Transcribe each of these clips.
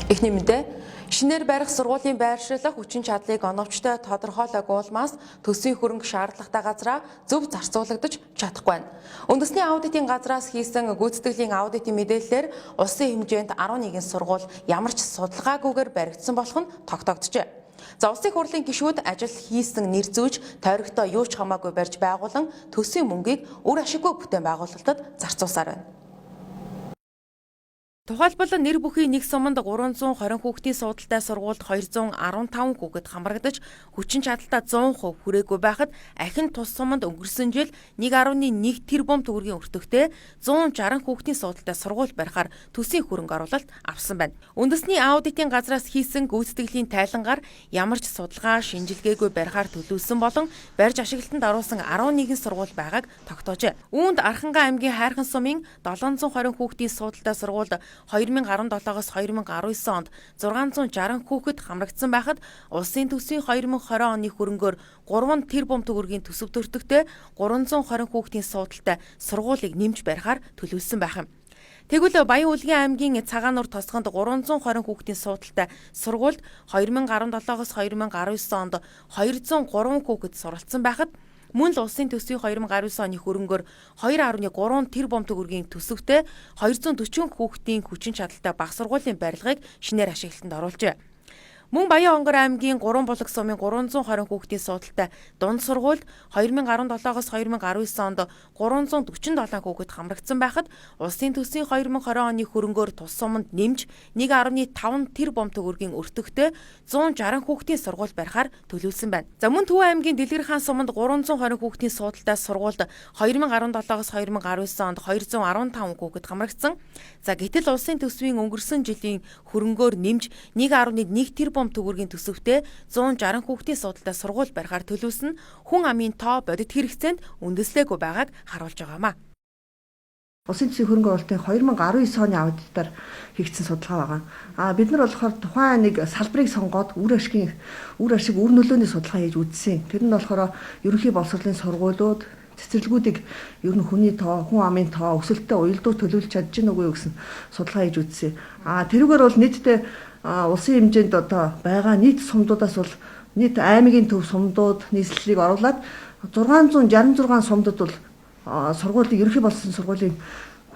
Эхний мэдээ шинээр барих сургуулийн байршлах хүчин чадлыг оновчтой тодорхойлоогүй улмаас төсвийн хөрөнгө шаардлагатай газраа зөв зарцуулагдаж чадахгүй байна. Үндэсний аудитын газраас хийсэн гүйцэтгэлийн аудитын мэдээллээр улсын хэмжээнд 11 сургууль ямар ч судалгаагүйгээр баригдсан болох нь тогтогджээ. За улсын хурлын гишүүд ажил хийсэн нэр зүүж тойрогтой юу ч хамаагүй барьж байгуулан төсвийн мөнгийг үр ашиггүй бүтээн байгуулалтад зарцуулсаар байна. Тухайлбал нэр бүхий нэг суманд 320 хүүхдийн суудалтай сургуульд 215 хүүхэд хамрагдаж хүчин чадалтай 100% хүрээгүй байхад ахин тус суманд өнгөрсөн жил 1.1 тэрбум төгрөгийн өртөгтэй 160 хүүхдийн суудалтай сургууль барихаар төсвийн хөрөнгө оруулалт авсан байна. Үндэсний аудитын газраас хийсэн гүйцэтгэлийн тайлангаар ямар ч судалгаа шинжилгээгүй барихаар төлөвлөсөн болон барьж ашиглалтанд оруулсан 11 сургууль байгааг тогтоожээ. Үүнд Архангай аймгийн Хайрхан сумын 720 хүүхдийн суудалтай сургуульд 2017-оос 2019 онд 660 хүүхэд хамрагдсан байхад улсын төсвийн 2020 оны хөрөнгөөр 3 тэрбум төгрөгийн төсөв төртөгтэй 320 хүүхдийн суудалтай сургуулийг нэмж барихаар төлөвлөсөн байх юм. Тэгвэл Баян Улгийн аймгийн Цагаануур тосгонд 320 хүүхдийн суудалтай сургуульд 2017-оос 2019 онд 203 хүүхэд суралцсан байхад мөн л улсын төсвийн 2019 оны хөрөнгөөр 2.3 тэрбум төгрөгийн төсөвтэй 240 хүүхдийн хүчин чадалтай бага сургуулийн барилгыг шинээр ашиглалтанд оруулжээ. Мөн Баян Онгор аймгийн 3 булаг сумын 320 хүүхдийн суудалтай дунд сургуульд 2017-оос 2019 онд 347 хүүхэд хамрагдсан байхад улсын төсвийн 2020 оны хөрөнгөөр тус суманд нэмж 1.5 тэрбум төгрөгийн өртөгтэй 160 хүүхдийн сургууль барихаар төлөвлөсөн байна. За мөн Төв аймгийн Дэлгэр хаан суманд 320 хүүхдийн суудалтай сургуульд 2017-оос 2019 онд 215 хүүхэд хамрагдсан. За гэтэл улсын төсвийн өнгөрсөн жилийн хөрөнгөөр нэмж 1.1 тэрбум төгрөгийн төсөвтэй 160 хүүхдийн суудалтай сургууль барихаар төлөвлөсөн хүн амын тоо бодит хэрэгцээнд үндэслээгүй байгааг харуулж байгаамаа. Улсын төсвийн хөрөнгө оруулалтын 2019 оны аудитаар хийгдсэн судалгаа байгаа. Бид нар болохоор тухайн нэг салбарыг сонгоод үр ашиг үр нөлөөний судалгаа хийж үзсэн. Тэр нь болохоор ерөнхий боловсролын сургуулиуд цэцэрлэгүүдийг ер нь хүний тоо, хүн амын тоо өсөлттэй уялдуур төлөвлөж чадж гэнэ үгүй гэсэн судалгаа хийж үзсэн. Тэрүүгээр бол нийтдээ улсын хэмжээнд одоо байгаа нийт сумдуудаас бол нийт аймгийн төв сумдууд нийслэлийг оруулаад 666 сумдад бол сургуулийн ерөнхий болсон сургуулийн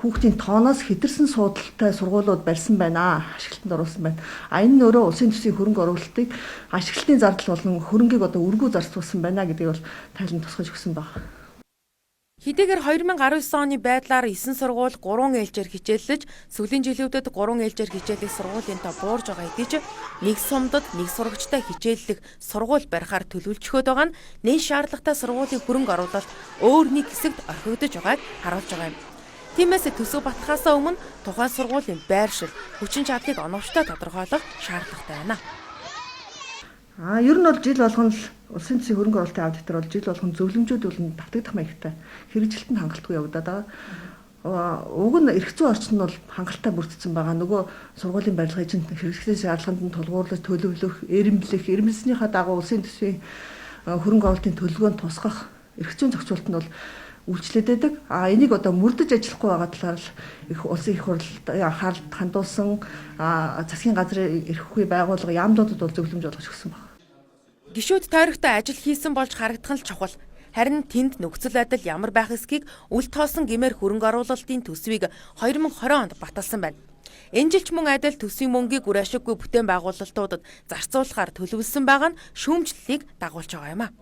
хүүхдийн тооноос хэтэрсэн суудалтай сургуулиуд барьсан байна, ашиглалтанд оруулсан байна. Энэ нь өөрөө улсын төсвийн хөрөнгө оруулалтыг ашиглалтын зардал болон хөрөнгийг одоо үргүү зарцуулсан байна гэдгийг бол тайлан тусгаж өгсөн байна. Хэдийгээр 2019 оны байдлаар 9 сургууль 3 ээлжээр хичээллэж, сүүлийн жилүүдэд 3 ээлжээр хичээллэх сургуулийн тоо буурж байгаа хэдий ч нэг сумдад нэг сурагчтай хичээллэх сургууль барихаар төлөвлөжөхөд байгаа нь нэн шаардлагатай сургуулийн хөрөнгө оруулалт өөр нэг хэсэгт орхигдож байгааг харуулж байгаа юм. Тиймээс төсөв батахаасаа өмнө тухайн сургуулийн байршил, хүчин чадлыг оновчтой тодорхойлох шаардлагатай байна. Ер нь бол жил болгон л улсын төсвийн хөрөнгө оруулалтын аудитор бол жил болгон зөвлөмжүүд болон давтагдах маягтай хэрэгжилтэнд хангалтгүй явагдаад байгаа. Уг нь эрх зүйн орчин нь бол хангалттай бүрдсэн байгаа. Нөгөө сургуулийн барилгыг чинь хэрэгслийн шаардлаганд нь тулгуурлаж төлөвлөх, эрмэлснийхаа дагуу улсын төсвийн хөрөнгө оруулалтын төлөвлөгөөнд тусгах эрх зүйн зохицуулалт нь бол үйлчлээд байдаг. Энийг одоо мөрдөж ажиллахгүй байгаа талаар л их улсын их хурлд анхаарал хандуулсан засгийн газрын эрх үхий байгууллага яамдуудад бол зөвлөмж олгож өгсөн байна. Гишүүд тойрогтой ажил хийсэн болж харагдах нь чухал. Харин тэнд нөхцөл байдал ямар байх эсхийг үл тоосон гэмээр хөрөнгө оруулалтын төсвийг 2020 онд баталсан байна. Энэ жил ч мөн адил төсвийн мөнгийг үр ашиггүй бүтээн байгуулалтуудад зарцуулахаар төлөвлөсөн байгаа нь шүүмжлэлийг дагуулж байгаа юм а.